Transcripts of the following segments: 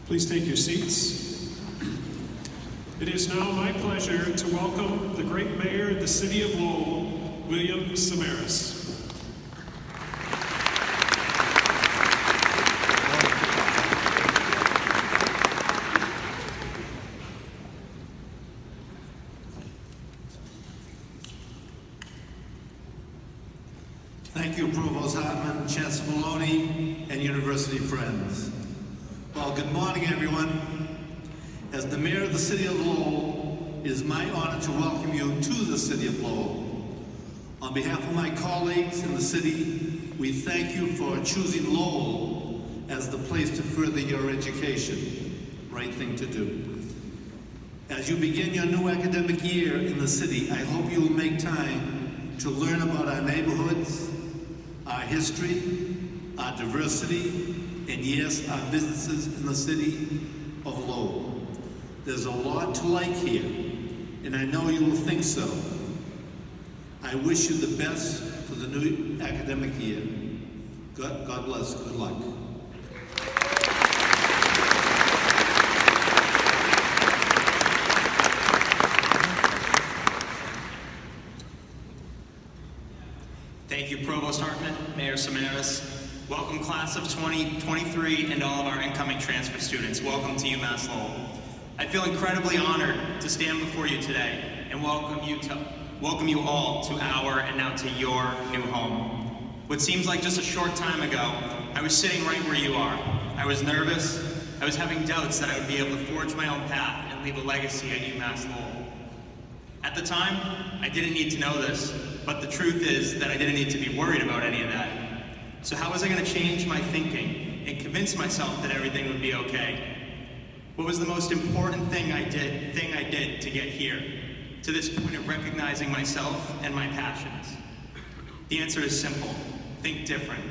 Please take your seats. It is now my pleasure to welcome the great mayor of the city of Lowell, William Samaras. Thank you, Provost Hartman, Chancellor Maloney, and university friends. Well, good morning, everyone. As the mayor of the city of Lowell, it is my honor to welcome you to the city of Lowell. On behalf of my colleagues in the city, we thank you for choosing Lowell as the place to further your education. Right thing to do. As you begin your new academic year in the city, I hope you will make time to learn about our neighborhoods, our history, our diversity, and yes, our businesses in the city of Lowell. There's a lot to like here, and I know you will think so. I wish you the best for the new academic year. God bless, good luck. Thank you, Provost Hartman, Mayor Samaras. Welcome, class of 2023, and all of our incoming transfer students. Welcome to UMass Lowell. I feel incredibly honored to stand before you today and welcome you all to our and now to your new home. What seems like just a short time ago, I was sitting right where you are. I was nervous. I was having doubts that I would be able to forge my own path and leave a legacy at UMass Lowell. At the time, I didn't need to know this, but the truth is that I didn't need to be worried about any of that. So how was I going to change my thinking and convince myself that everything would be okay? What was the most important thing I did to get here, to this point of recognizing myself and my passions? The answer is simple: think different.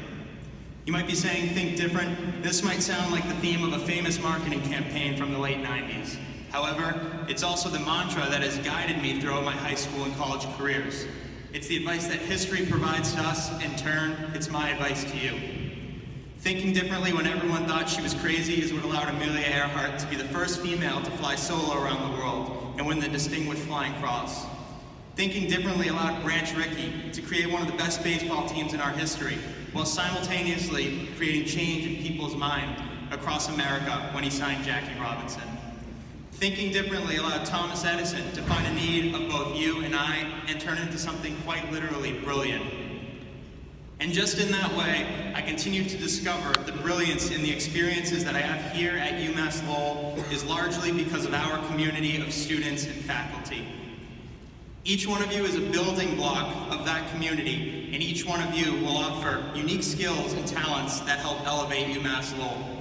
You might be saying, think different. This might sound like the theme of a famous marketing campaign from the late 90s. However, it's also the mantra that has guided me throughout my high school and college careers. It's the advice that history provides to us. In turn, it's my advice to you. Thinking differently when everyone thought she was crazy is what allowed Amelia Earhart to be the first female to fly solo around the world and win the Distinguished Flying Cross. Thinking differently allowed Branch Rickey to create one of the best baseball teams in our history, while simultaneously creating change in people's mind across America when he signed Jackie Robinson. Thinking differently allowed Thomas Edison to find a need of both you and I and turn it into something quite literally brilliant. And just in that way, I continue to discover the brilliance in the experiences that I have here at UMass Lowell is largely because of our community of students and faculty. Each one of you is a building block of that community, and each one of you will offer unique skills and talents that help elevate UMass Lowell.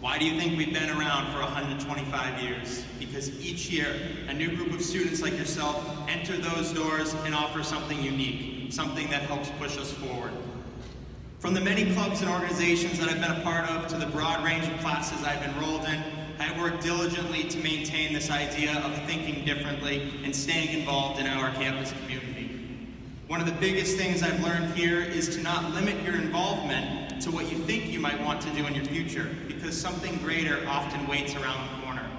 Why do you think we've been around for 125 years? Because each year, a new group of students like yourself enter those doors and offer something unique, something that helps push us forward. From the many clubs and organizations that I've been a part of to the broad range of classes I've enrolled in, I've worked diligently to maintain this idea of thinking differently and staying involved in our campus community. One of the biggest things I've learned here is to not limit your involvement to what you think you might want to do in your future, because something greater often waits around the corner.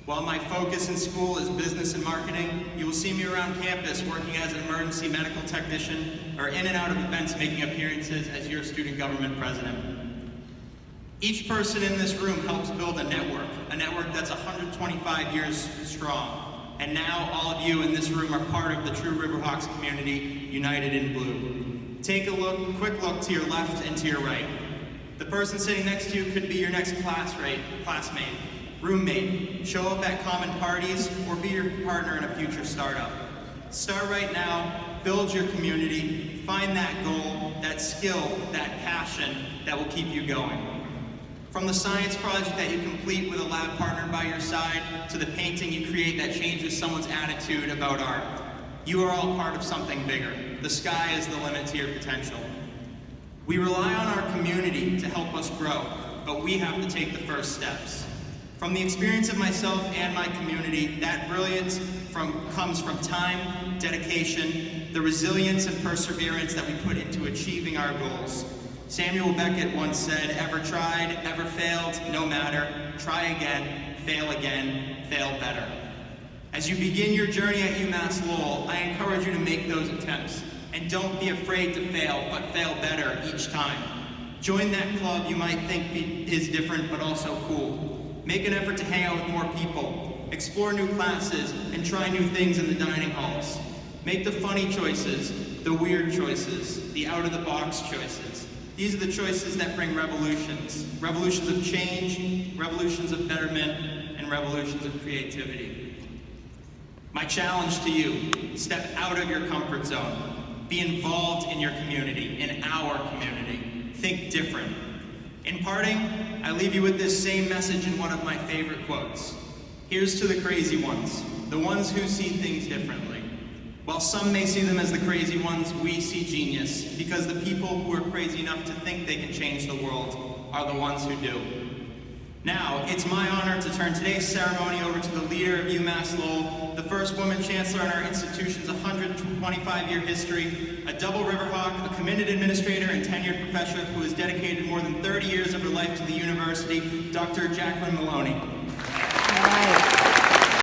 While my focus in school is business and marketing, you will see me around campus working as an emergency medical technician or in and out of events making appearances as your student government president. Each person in this room helps build a network that's 125 years strong. And now all of you in this room are part of the true Riverhawks community, united in blue. Take a quick look to your left and to your right. The person sitting next to you could be your next classmate, roommate, show up at common parties, or be your partner in a future startup. Start right now, build your community, find that goal, that skill, that passion that will keep you going. From the science project that you complete with a lab partner by your side, to the painting you create that changes someone's attitude about art, you are all part of something bigger. The sky is the limit to your potential. We rely on our community to help us grow, but we have to take the first steps. From the experience of myself and my community, that brilliance comes from time, dedication, the resilience and perseverance that we put into achieving our goals. Samuel Beckett once said, "Ever tried, ever failed, no matter. Try again, fail better." As you begin your journey at UMass Lowell, I encourage you to make those attempts. And don't be afraid to fail, but fail better each time. Join that club you might think is different, but also cool. Make an effort to hang out with more people. Explore new classes and try new things in the dining halls. Make the funny choices, the weird choices, the out-of-the-box choices. These are the choices that bring revolutions. Revolutions of change, revolutions of betterment, and revolutions of creativity. My challenge to you, step out of your comfort zone. Be involved in your community, in our community. Think different. In parting, I leave you with this same message in one of my favorite quotes. Here's to the crazy ones, the ones who see things differently. While some may see them as the crazy ones, we see genius, because the people who are crazy enough to think they can change the world are the ones who do. Now, it's my honor to turn today's ceremony over to the leader of UMass Lowell, the first woman chancellor in our institution's 125-year history, a double Riverhawk, a commended administrator and tenured professor who has dedicated more than 30 years of her life to the university, Dr. Jacqueline Maloney.